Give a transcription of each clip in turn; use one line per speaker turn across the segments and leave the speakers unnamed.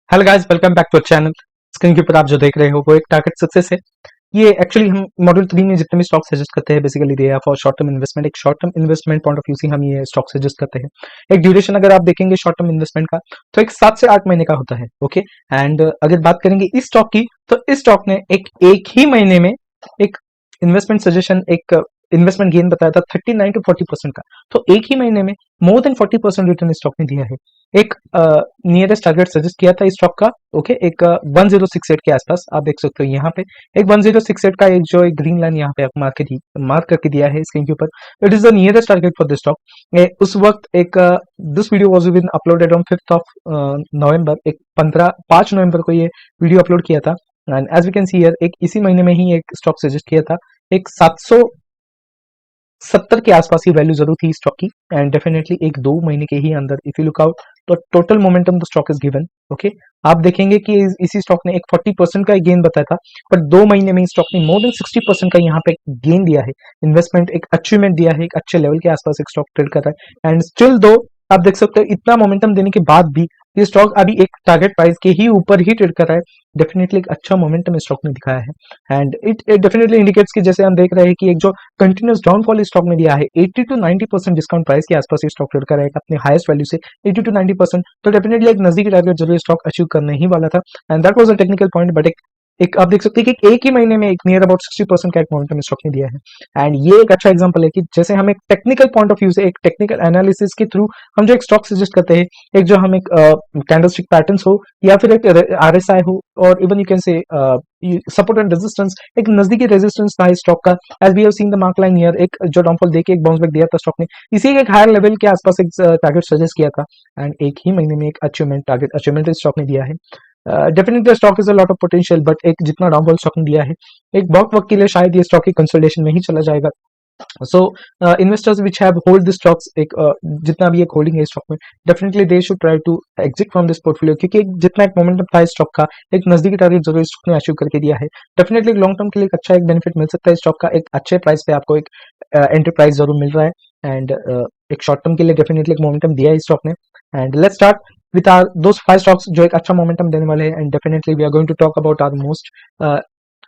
Hello guys, welcome back to channel. Screen के ऊपर आप जो देख रहे हो वो एक टारगेट सक्सेस है। ये एक्चुअली हम मॉड्यूल 3 में जितने भी स्टॉक सजेस्ट करते हैं basically they are for short term investment. एक short term investment point of view से हम ये स्टॉक सजेस्ट करते हैं। एक ड्यूरेशन अगर आप देखेंगे शॉर्ट टर्म इन्वेस्टमेंट का तो एक 7 से 8 महीने का होता है। ओके। एंड अगर बात करेंगे इस स्टॉक की तो इस स्टॉक ने एक ही महीने में एक इन्वेस्टमेंट सजेशन, एक इन्वेस्टमेंट गेन बताया था 39 टू 40% का। तो एक ही महीने में मोर देन 40% रिटर्न स्टॉक ने दिया है। एक नियरेस्ट टारगेट सजेस्ट किया था इस स्टॉक का। ओके। एक 1068 के आसपास आप देख सकते हो यहाँ पे एक 1068 का एक जो एक ग्रीन लाइन यहाँ पे आप मार्क करके दिया है स्क्रीन के ऊपर। It is the nearest target for this stock. उस वक्त एक this video was been uploaded on 5th of November. एक 5 नवंबर को ये वीडियो अपलोड किया था। And as we can see here एक इसी महीने में ही एक स्टॉक सजेस्ट किया था। एक 770 के आसपास ही वैल्यू जरूर थी स्टॉक की। एंड डेफिनेटली एक 2 महीने के ही अंदर इफ यू लुक आउट तो total momentum the stock is given. Okay. आप देखेंगे कि इसी स्टॉक ने एक 40% का गेन बताया था, पर 2 महीने में स्टॉक ने मोर देन 60% का यहाँ पे गेन दिया है। इन्वेस्टमेंट एक अचीवमेंट दिया है, एक अच्छे लेवल के आसपास एक स्टॉक ट्रेड कर रहा है। एंड स्टिल दो आप देख सकते हो इतना मोमेंटम देने के बाद भी ये स्टॉक अभी एक टारगेट प्राइस के ही ऊपर ही ट्रेड कर रहा है। डेफिनेटली एक अच्छा मोमेंटम स्टॉक ने दिखाया है। एंड इट डेफिनेटली इंडिकेट्स कि जैसे हम देख रहे हैं कि एक जो कंटिन्यूस डाउनफॉल स्टॉक में दिया है 80 टू 90% डिस्काउंट प्राइस के आसपास ये स्टॉक ट्रेड कर रहा है अपने हाईएस्ट वैल्यू से 80 टू 90%। तो डेफिनेटली एक नजदीकी टारगेट जरूर स्टॉक अचीव करने ही वाला था। And that was a technical point, but एक आप देख सकते हैं कि एक ही महीने में एक नियर अबाउट 60% का एक मोमेंटम स्टॉक ने दिया है। एंड ये एक अच्छा एग्जांपल है कि जैसे हम एक टेक्निकल पॉइंट ऑफ व्यू से एक टेक्निकल एनालिसिस के थ्रू हम जो एक स्टॉक सजेस्ट करते हैं, एक जो हम एक कैंडलस्टिक पैटर्न्स हो या फिर एक आरएसआई हो और even you can say support and resistance, एक नजदीकी रेजिस्टेंस था इस स्टॉक का। As we have seen the mark line here, एक जो डाउनफॉल देके एक बाउंस बैक दिया था स्टॉक ने, इसी एक हायर लेवल के आसपास एक टारगेट सजेस्ट किया था। एंड एक ही महीने में एक अचीवमेंट स्टॉक ने दिया है। Definitely stock is a lot of potential, but एक जितना डाउनफॉल स्टॉक ने दिया है एक बहुत वक्त के लिए शायद ये स्टॉक की कंसोलिडेशन में ही चला जाएगा। So investors which have hold this stocks, एक जितना भी एक होल्डिंग है स्टॉक में, definitely they should try to exit from this portfolio, क्योंकि जितना एक मोमेंटम था इस स्टॉक का एक नजदीकी टारगेट जरूर स्टॉक ने अचीव करके दिया है। डेफिनेटली लॉन्ग टर्म के लिए एक अच्छा एक बेनिफिट मिल सकता है स्टॉक का। एक अच्छे प्राइस पे आपको एक एंट्री प्राइस जरूर मिल रहा है। एंड एक शॉर्ट टर्म के लिए डेफिनेटली एक मोमेंटम दिया है स्टॉक ने। And let's start with our those 5 stocks जो एक अच्छा मोमेंटम देने वाले हैं। And definitely we are going to talk about our most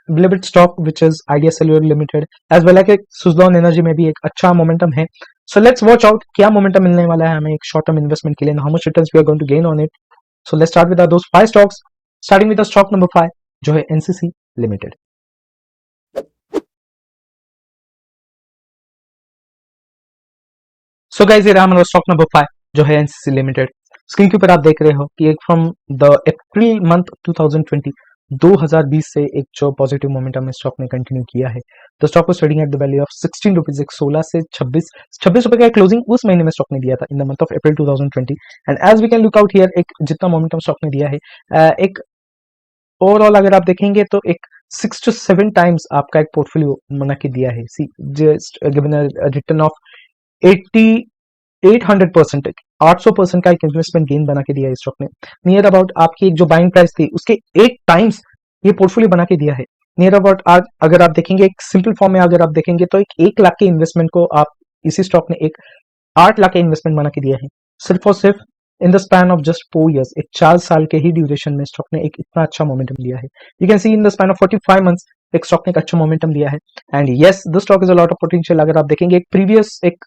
beloved stock which is Idea Cellular Limited as well as Suzlon Energy में भी एक अच्छा मोमेंटम है। So let's watch out क्या मोमेंटम मिलने वाला है हमें एक शॉर्ट टर्म इन्वेस्टमेंट के लिए, how much returns we are going to gain on it. So let's start with those 5 stocks, starting with the stock number 5 जो है NCC Limited. So guys, ये रहा हमारा स्टॉक नंबर 5 जो है NCC Limited। स्क्रीन के ऊपर आप देख रहे हो कि एक फ्रॉम द अप्रैल मंथ 2020 2020 से एक जो पॉजिटिव मोमेंटम स्टॉक ने कंटिन्यू किया है। तो स्टॉक को trading at the value of 16 rupees, एक 16 से 26 रुपए का क्लोजिंग उस महीने में स्टॉक ने दिया था in the month of April 2020। And as we can look out here एक जितना मोमेंटम स्टॉक ने दिया है, एक ओवरऑल अगर आप देखेंगे तो एक 6 to 7 टाइम्स आपका एक पोर्टफोलियो बना के दिया है। सी जस्ट गिवन रिटर्न ऑफ 800%, 800% का एक इन्वेस्टमेंट गेन बना के दिया है स्टॉक ने। नियर अबाउट आपकी एक जो बाइंग प्राइस थी उसके 8 टाइम्स ये पोर्टफोलियो बना के दिया है। नियर अबाउट आज अगर आप देखेंगे एक सिंपल फॉर्म में अगर आप देखेंगे तो एक 1 लाख के इन्वेस्टमेंट को आप इसी स्टॉक ने एक 8 लाख के इन्वेस्टमेंट बना के दिया है, सिर्फ और सिर्फ in the span of just 4 years. एक 4 साल के ही ड्यूरेशन में स्टॉक ने एक इतना अच्छा मोमेंटम दिया है। You can C in the span of 45 months एक स्टॉक ने एक अच्छा मोमेंटम दिया है। And yes the stock is a lot of potential. अगर आप देखेंगे एक प्रीवियस एक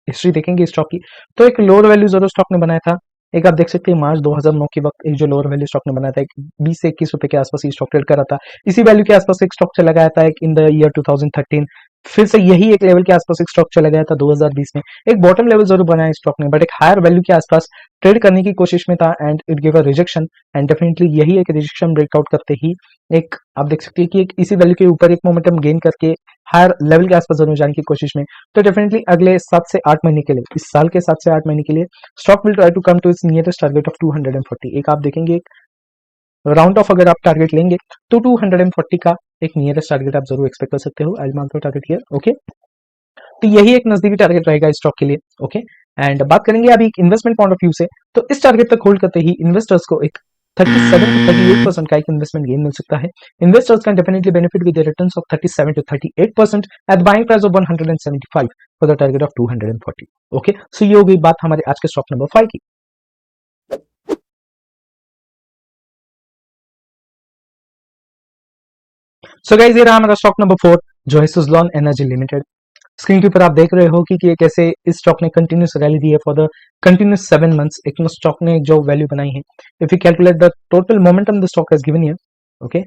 हिस्ट्री देखेंगे स्टॉक की तो एक लोअर वैल्यू जरूर स्टॉक ने बनाया था। एक आप देख सकते हैं मार्च 2009 के वक्त एक जो लोअर वैल्यू स्टॉक ने बनाया था एक 20 से 21 रुपए के आसपास ये स्टॉक ट्रेड कर रहा था। इसी वैल्यू के आसपास एक स्टॉक चला गया था एक इन द ईयर 2013। फिर से यही एक लेवल के आसपास एक स्टॉक चला गया था 2020 में। एक बॉटम लेवल जरूर बनाया स्टॉक ने, बट एक हायर वैल्यू के आसपास ट्रेड करने की कोशिश में था and it give a rejection. And definitely यही एक रिजेक्शन ब्रेकआउट करते ही एक आप देख सकते हैं कि एक इसी वैल्यू के ऊपर एक मोमेंटम गेन करके हायर लेवल के आसपास जरूर जाने की कोशिश में। तो डेफिनेटली अगले 7 से 8 महीने के लिए, इस साल के 7 से 8 महीने के लिए stock will try to come to its nearest target of 240। एक आप देखेंगे राउंड ऑफ अगर आप टारगेट लेंगे तो 240 का एक नियरेस्ट टारगेट आप जरूर एक्सपेक्ट कर सकते हो। I mark the target here. Okay. तो यही एक नजदीकी टारगेट रहेगा इस स्टॉक के लिए। ओके। एंड बात करेंगे अभी इन्वेस्टमेंट पॉइंट ऑफ व्यू से तो इस टारगेट तक होल्ड करते ही इन्वेस्टर्स को एक 37 to 38% का एक इन्वेस्टमेंट गेन मिल सकता है। Investors can definitely benefit with returns of 37 to 38% at buying price of 175 for the target of 240। Okay. So ये हो गई बात हमारे आज के स्टॉक नंबर 5 की। सो गाइस ये रहा हमारा स्टॉक नंबर 4 जो है सुजलॉन एनर्जी लिमिटेड। स्क्रीन के ऊपर आप देख रहे हो कि कैसे इस स्टॉक ने कंटिन्यूस रैली दी है फॉर द कंटिन्यूस 7 मंथ्स। एक स्टॉक ने जो वैल्यू बनाई है, if you calculate the total momentum the stock has given here, okay,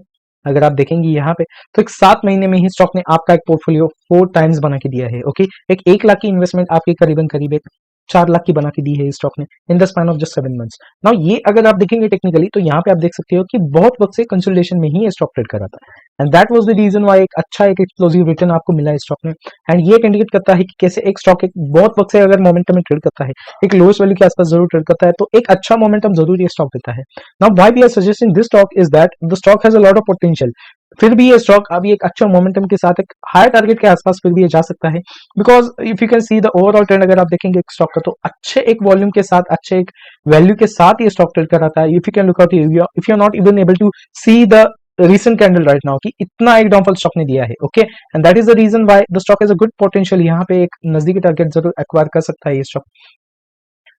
अगर आप देखेंगे यहाँ पे तो एक 7 महीने में ही स्टॉक ने आपका एक पोर्टफोलियो 4 टाइम्स बना के दिया है। ओके, एक 1 लाख की इन्वेस्टमेंट आपकी करीबन करीब एक 4 लाख की बना के दी है इस स्टॉक ने इन the span of just 7 months. Now ये अगर आप देखेंगे टेक्निकली तो यहाँ पे आप देख सकते हो कि बहुत वक्त से कंसोलिडेशन में ही ये स्टॉक ट्रेड कर रहा था, and that was the reason why एक अच्छा एक एक्सप्लोसिव रिटर्न आपको मिला इस स्टॉक में। एंड ये इंडिकेट करता है कि कैसे एक स्टॉक एक बहुत वक्त से अगर मोमेंटम में ट्रेड करता है, एक लोएस्ट वैल्यू के आसपास जरूर ट्रेड करता है, तो एक अच्छा मोमेंटम जरूर ये स्टॉक देता है। Now why we are suggesting this stock is that the stock has a lot of potential. फिर भी ये स्टॉक अभी एक अच्छा मोमेंटम के साथ एक हायर टारगेट के आसपास फिर भी ये जा सकता है, because if you can see the overall trend अगर आप देखेंगे एक स्टॉक का तो अच्छे एक वॉल्यूम के साथ अच्छे एक वैल्यू के साथ ये स्टॉक ट्रेड कर रहा था। If you can look out, if you are not even able to see the recent candle right now कि इतना एक डाउनफॉल स्टॉक ने दिया है। Okay, and that is the reason why the stock has a good potential. यहाँ पे एक नजदीकी टारगेट जरूर एक्वायर कर सकता है ये stock.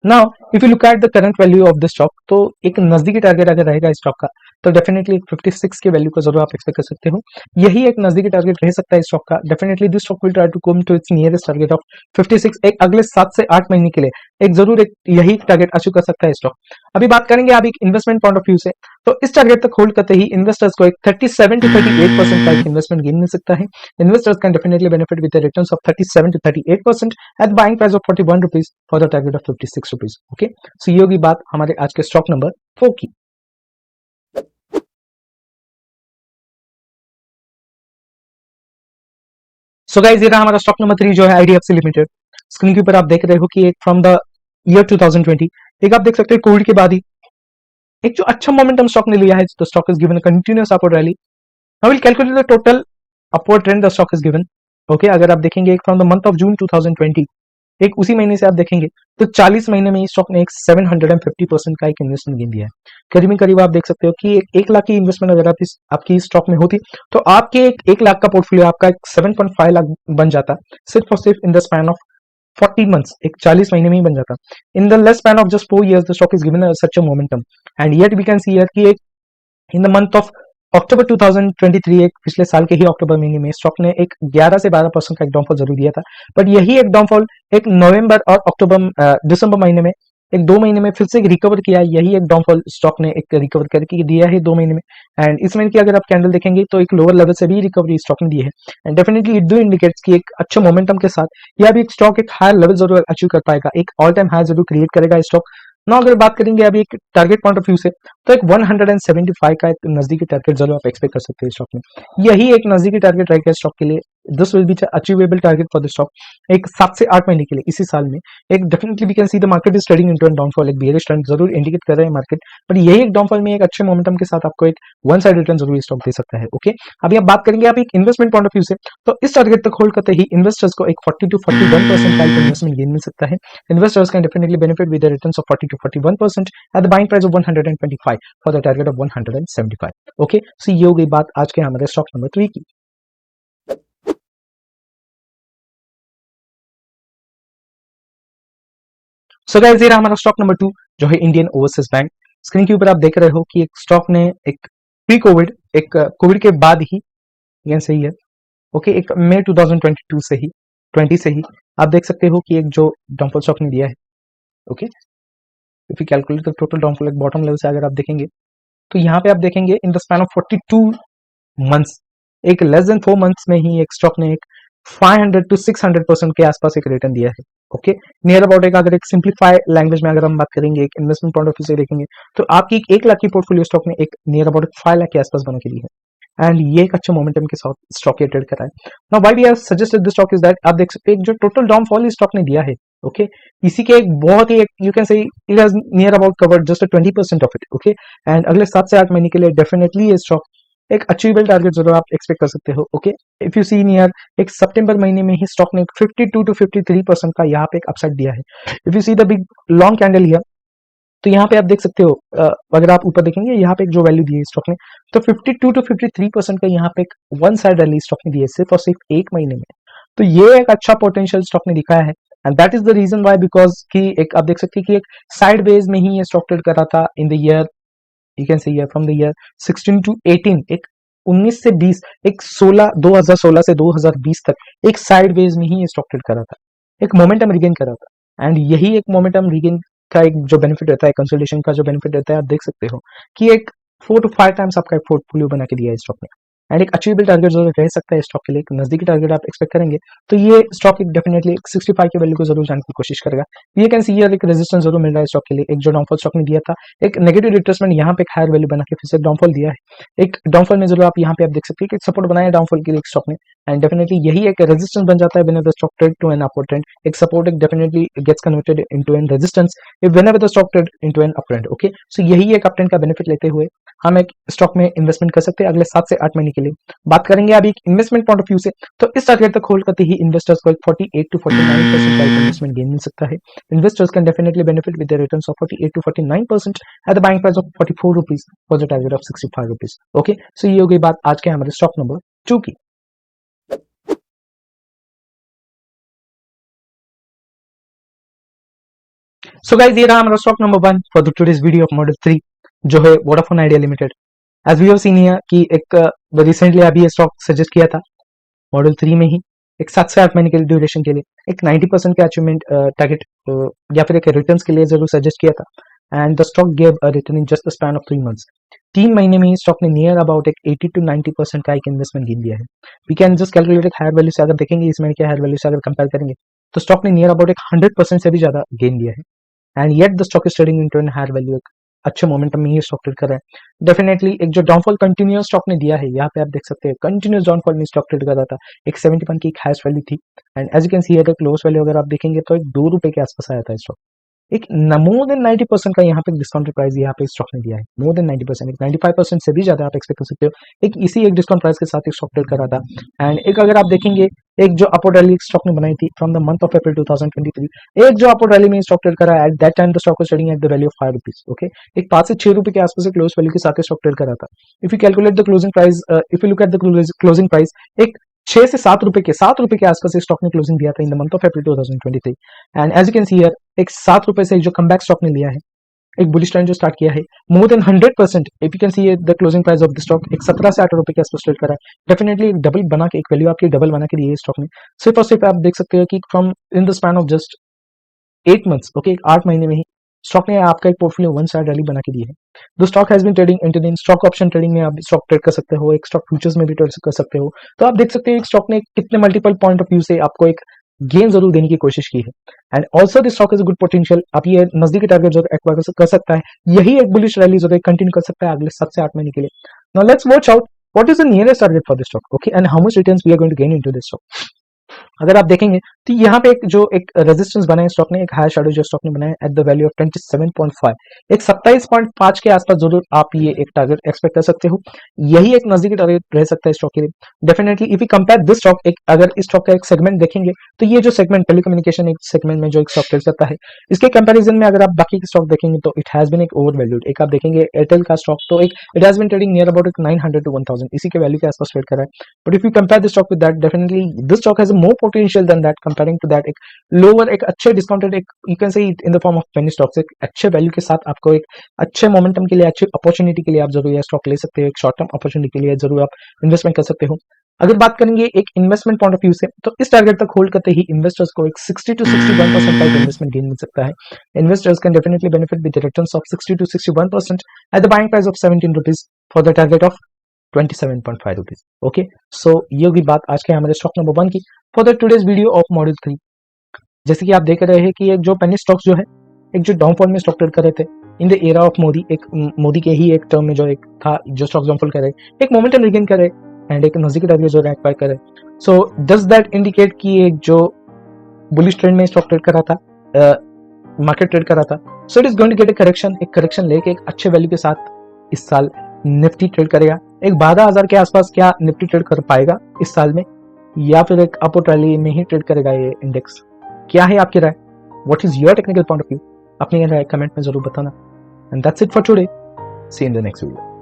Now if you look at the current value of the stock, तो एक नजदीकी टारगेट अगर रहेगा इस स्टॉक का तो डेफिनेटली 56 के वैल्यू का जरूर आप एक्सपेक्ट कर सकते हो। यही एक नजदीकी टारगेट रह सकता है इस स्टॉक का। Definitely this stock will try to come to its nearest target of 56 एक अगले 7 से 8 महीने के लिए एक जरूर एक यही टारगेट अचीव कर सकता है स्टॉक। अभी बात करेंगे आप एक इन्वेस्टमेंट पॉइंट ऑफ व्यू से, तो इस टारगेट तक होल्ड करते ही इन्वेस्टर्स को एक 37 to 38% का एक इन्वेस्टमेंट गेन मिल सकता है। Investors can definitely benefit with the returns of 37 to 38% at the buying price of 41 rupees for the target of 56 rupees. Okay, so ये होगी बात हमारे आज के स्टॉक नंबर 4 की। सो गाइस ये रहा हमारा स्टॉक नंबर 3 जो है आईडीएफसी लिमिटेड। स्क्रीन के ऊपर आप देख रहे हो कि एक फ्रॉम द ईयर 2020 एक आप देख सकते हो कोविड के बाद ही एक जो अच्छा मोमेंटम स्टॉक ने लिया है, तो stock is given continuous upward rally. Now will calculate the total upward trend the stock is given. Okay, अगर आप देखेंगे एक from the month of June 2020 एक उसी महीने से आप देखेंगे तो 40 महीने में इस स्टॉक ने एक 750% का एक इन्वेस्टमेंट गेन दिया है। करीब करीब आप देख सकते हो कि एक लाख की इन्वेस्टमेंट अगर आप इस आपकी इस स्टॉक में होती तो आपके एक लाख का पोर्टफोलियो आपका एक 7.5 लाख बन जाता, सिर्फ और सिर्फ in the span of 40 months, एक 40 महीने में ही बन जाता। In the less span of just 4 years the stock is given such a momentum, and yet we can see here कि एक in the month of October 2023 एक पिछले साल के ही अक्टूबर महीने में स्टॉक ने एक 11 से 12% का एक डाउनफॉल जरूर दिया था, बट यही एक डाउनफॉल एक नवंबर और अक्टूबर दिसंबर महीने में एक 2 महीने में फिर से रिकवर किया। यही एक डाउनफॉल स्टॉक ने एक रिकवर करके दिया है 2 महीने में, एंड इस महीने की अगर आप कैंडल देखेंगे तो एक लोअर लेवल से भी रिकवरी स्टॉक ने दी है, and definitely it do indicates कि एक अच्छे मोमेंटम के साथ यह भी एक स्टॉक एक हायर लेवल जरूर अचीव कर पाएगा, एक ऑल टाइम हाई जरूर क्रिएट करेगा स्टॉक। ना अगर बात करेंगे अभी एक टारगेट पॉइंट ऑफ व्यू से, तो एक 175 का एक नजदीकी टारगेट जरूर आप एक्सपेक्ट कर सकते हैं स्टॉक में। यही एक नजदीकी टारगेट रहेगा स्टॉक के लिए। This will be achievable target for the stock एक 7 से 8 महीने के लिए इसी साल में। एक definitely we can see the market is trading into an downfall, एक बेयरिश ट्रेंड जरूर इंडिकेट कर रहे हैं मार्केट, बट यही एक डाउनफॉल में एक अच्छे मोमेंटम के साथ आपको एक वन साइड रिटर्न जरूर स्टॉक दे सकता है। ओके, अभी आप बात करेंगे आप एक इन्वेस्टमेंट पॉइंट ऑफ व्यू से, तो इस टारगेट तक होल्ड करते ही इन्वेस्टर्स को एक 40 to 41% का इन्वेस्टमेंट गेन मिल सकता है। Investors can definitely benefit with the returns of 40 to 41% at the buying price of 125 for the target of 175. Okay, so ये हो गई बात आज के हमारे स्टॉक नंबर 3 की। सो गाइस ये रहा हमारा स्टॉक नंबर 2 जो है इंडियन ओवरसीज बैंक। स्क्रीन के ऊपर आप देख रहे हो कि एक स्टॉक ने एक प्री कोविड एक कोविड के बाद ही ये सही है। ओके, एक मई 2022 से ही 20 से ही आप देख सकते हो कि एक जो डाउनफॉल स्टॉक ने दिया है। Okay, if you calculate the total downfall एक बॉटम लेवल से अगर आप देखेंगे तो यहाँ पे आप देखेंगे इन द स्पैन ऑफ 42 मंथ्स एक लेस देन 4 मंथ्स में ही एक स्टॉक ने एक 500 to 600% के आसपास एक रिटर्न दिया है। ओके, नियर अबाउट एक अगर एक सिंप्लीफाई लैंग्वेज में अगर हम बात करेंगे एक इन्वेस्टमेंट पॉइंट ऑफ व्यू से देखेंगे तो आपकी एक लाख की पोर्टफोलियो स्टॉक ने एक नियर अबाउट 5 लाख के आसपास बना के ली है, एंड ये एक अच्छे मोमेंटम के साथ स्टॉक ये ट्रेड कर रहा है। Now why we have suggested this stock is that आप देख सकते हैं जो टोटल डाउनफॉल इस स्टॉक ने दिया है। ओके, इसी के एक बहुत ही you can say it has near about covered just 20% of it. Okay, and अगले 7 से 8 महीने के लिए डेफिनेटली ये स्टॉक एक अचीवेबल टारगेट जरूर आप एक्सपेक्ट कर सकते हो। Okay, if you see near एक सितंबर महीने में ही स्टॉक ने 52 to 53% का यहाँ पे एक अपसाइड दिया है। If you see the big long candle here, तो यहाँ पे आप देख सकते हो अगर आप ऊपर देखेंगे यहाँ पे एक जो वैल्यू दी है स्टॉक ने, तो 52 to 53% का यहाँ पे एक वन साइड रैली स्टॉक ने दी है सिर्फ और सिर्फ एक महीने में। तो ये एक अच्छा पोटेंशियल स्टॉक ने दिखाया है, and that is the reason why, because कि एक आप देख सकते हैं कि एक साइड बेस में ही ये स्टॉक ट्रेड कर रहा था in the year, you can से year from the year 16 to 18 एक 2019 से 20 एक 2016 से 2020 तक एक साइडवेज में ही ये स्टॉक ट्रेड कर रहा था, एक मोमेंटम रिगेन कर रहा था। एंड यही एक मोमेंटम रिगेन का एक जो बेनिफिट रहता है, कंसोलिडेशन का जो बेनिफिट रहता है, आप देख सकते हो कि एक 4 to 5 टाइम्स आपका एक पोर्टफोलियो बना के दिया है स्टॉक ने। एंड एक अचीवेबल टारगेट जो रह सकता है स्टॉक के लिए, एक नजदीकी टारगेट आप एक्सपेक्ट करेंगे, तो ये स्टॉक एक डेफिनेटली 65 के वैल्यू को जरूर जाने की कोशिश करेगा। यू कैन सी हियर एक रेजिस्टेंस जरूर मिल रहा है स्टॉक के लिए। एक जो डाउनफॉल स्टॉक ने दिया था, एक नेगेटिव रिट्रेसमेंट यहाँ पे एक हायर वैल्यू बना के फिर से डाउनफॉल दिया है। एक डाउनफॉल में जरूर आप यहाँ पे आप देख सकते हैं कि सपोर्ट बनाया डाउनफॉल के लिए स्टॉक ने। एंड डेफिनेटली यही एक रेजिस्टेंस बन जाता है whenever the stock trade to an upward trend. एक सपोर्ट एक definitely gets converted into an resistance whenever the stock trade into an up trend. Okay, so यही एक अप ट्रेंड का बेनिफिट लेते हुए हम एक स्टॉक में इन्वेस्टमेंट कर सकते हैं अगले 7 से 8 महीने के लिए। बात करेंगे अभी इन्वेस्टमेंट पॉइंट ऑफ व्यू से, तो इस टारगेट तक होल्ड करते ही इन्वेस्टर्स को एक 48 to 49% का इन्वेस्टमेंट गेन मिल सकता है। Investors can definitely benefit with the returns of 48 to 49% at the buying price of 44 rupees for the target of 65 rupees. Okay, so ये हो गई बात आज के हमारे स्टॉक नंबर 2 की। सो गाइस, ये रहा हमारा stock number 1 for the today's video of model 3, जो है Vodafone Idea Limited. As we have seen here कि एक रिसेंटली अभी ये स्टॉक सजेस्ट किया था मॉडल 3 में ही, एक 7 से 8 महीने के ड्यूरेशन के लिए एक 90% के अचीवमेंट टारगेट या फिर एक रिटर्न्स के लिए जरूर सजेस्ट किया था। And the stock gave a return in just the span of 3 months. 3 महीने में ही स्टॉक ने नियर अबाउट एक 80 to 90% का एक इन्वेस्टमेंट गेन दिया है। वी कैन जस्ट कैलकुलेट एक हायर वैल्यू से अगर देखेंगे, इस महीने के हायर वैल्यू से अगर कंपेयर करेंगे, तो स्टॉक ने नियर अबाउट एक 100% से भी ज्यादा गेन दिया है। And yet the stock is trading into an higher value. अच्छे मोमेंटम में ये स्टॉक ट्रेड कर रहा है। डेफिनेटली एक जो डाउनफॉल कंटिन्यूअस स्टॉक ने दिया है, यहाँ पे आप देख सकते हैं कंटिन्यूअस डाउनफॉल में स्टॉक ट्रेड कर रहा था। एक 71 की एक हाईएस्ट वैल्यू थी। And as you can see एक क्लोज वैल्यू अगर आप देखेंगे तो एक 2 रुपए के आसपास आया था स्टॉक। एक मोर देन 90% का यहाँ पे डिस्काउंटेड प्राइस यहाँ पे स्टॉक ने दिया है। मोर देन 90%, एक 95% से भी ज्यादा आप एक्सपेक्ट कर सकते हो एक इसी एक डिस्काउंट प्राइस के साथ एक स्टॉक ट्रेड कर रहा था। एंड एक अगर आप देखेंगे, एक जो अपवर्ड रैली स्टॉक ने बनाई थी from the month of April 2023, एक जो अपवर्ड रैली में स्टॉक ट्रेड करा at that time the stock was trading at the value of 5 rupees. Okay, एक 5 से 6 रुपए के आसपास क्लोज वैल्यू के साथ स्टॉक ट्रेड कर रहा था। If you calculate the closing price, if you look at the closing price, एक 6 से 7 रुपए के आसपास स्टॉक ने क्लोजिंग दिया था in the month of April 2023। And as you can see here एक 7 रुपए से जो कमबैक स्टॉक ने लिया है, एक बुलिश ट्रेंड जो स्टार्ट किया है, more than 100%। If you can see the closing price of the stock एक 17 से 18 रुपए के आसपास ट्रेड करा है। डेफिनेटली डबल बना के एक वैल्यू आपकी डबल बना के दी है स्टॉक ने। सिर्फ और सिर्फ आप देख सकते हैं कि from in the span of just 8 months, okay, 8 महीने में ही स्टॉक ने आपका एक पोर्टफोलियो वन साइड रैली बना के दी है। The stock has been trading in stock option trading में आप स्टॉक ट्रेड कर सकते हो, एक स्टॉक फ्यूचर्स में भी ट्रेड कर सकते हो। तो आप देख सकते हो एक स्टॉक ने कितने मल्टीपल पॉइंट ऑफ व्यू से आपको एक गेन जरूर देने की कोशिश की है। And also this stock is good potential. आप ये नजदीकी टारगेट जो एक्वायर कर सकता है, यही एक बुलिश रैली जो कंटिन्यू कर सकता है अगले 7 से 8 महीने के लिए। Now let's watch out what is the nearest target for this stock, okay, and how much returns we are going to gain into this stock. अगर आप देखेंगे तो यहाँ पे एक रेजिस्टेंस बना है स्टॉक ने, एक हायर शैडो जो स्टॉक ने बनाया एट द वैल्यू ऑफ 27.5, एक 27.5 के आसपास जरूर आप ये एक टारगेट एक्सपेक्ट कर सकते हो। यही एक नजदीकी टारगेट रह सकता है स्टॉक के लिए। Definitely if you compare this stock, एक अगर इस स्टॉक का एक सेगमेंट देखेंगे, तो ये जो सेगमेंट टेलीकम्युनिकेशन एक सेगमेंट में जो एक स्टॉक ट्रेड करता है, इसके कंपैरिजन में अगर आप बाकी के स्टॉक देखेंगे तो इट हैज बीन एक ओवर वैल्यूड। एक आप देखेंगे एयरटेल का स्टॉक, तो एक it has been trading near about 900 to 1000, इसी के वैल्यू के आसपास ट्रेड कर रहा है। But if you compare this stock with that, definitely this stock has more potential than that. Comparing to that, एक लोअर, एक अच्छे डिस्काउंटेड, एक you can say in the form of penny stocks, एक अच्छे value के साथ आपको एक अच्छे मोमेंटम के लिए, अच्छी अपॉर्चुनिटी के लिए आप जरूर यह स्टॉक ले सकते हो। एक शॉर्ट टर्म अपॉर्चुनिटी के लिए जरूर आप इन्वेस्टमेंट कर सकते हो। अगर बात करेंगे एक इन्वेस्टमेंट पॉइंट ऑफ व्यू से, तो इस टारगेट तक होल्ड करते ही इन्वेस्टर्स को एक 60 to 61% का इन्वेस्टमेंट गेन मिल सकता है। Investors can definitely benefit with returns of 60 to 61% at the buying price of 17 rupees for the target of 27.5 rupees. Okay, so ये होगी बात आज के हमारे स्टॉक नंबर 1 की for the today's video of model 3। जैसे कि आप देख रहे हैं कि एक जो पेनी स्टॉक्स जो है, एक जो डाउनफॉल में स्टॉक ट्रेड कर रहे थे in the era of Modi, एक मोदी के ही एक टर्म में जो एक था, जो स्टॉक डाउनफॉल कर रहे, एक मोमेंटम रिगेन करे एंड एक नजदीकी टारगेट जो रैंक पार करे। सो डज दैट इंडिकेट कि एक जो बुलिश ट्रेंड में स्टॉक ट्रेड कर रहा था, मार्केट ट्रेड कर रहा था, so it is going to get एक करेक्शन लेके एक अच्छे वैल्यू के साथ इस साल निफ्टी ट्रेड करेगा। एक 12,000 के आसपास क्या निफ्टी ट्रेड कर पाएगा इस साल में, या फिर एक अपवर्ड रैली में ही ट्रेड करेगा ये इंडेक्स? क्या है आपकी राय? What is your technical point of view? अपनी राय कमेंट में जरूर बताना। And that's it for today, see in the next video.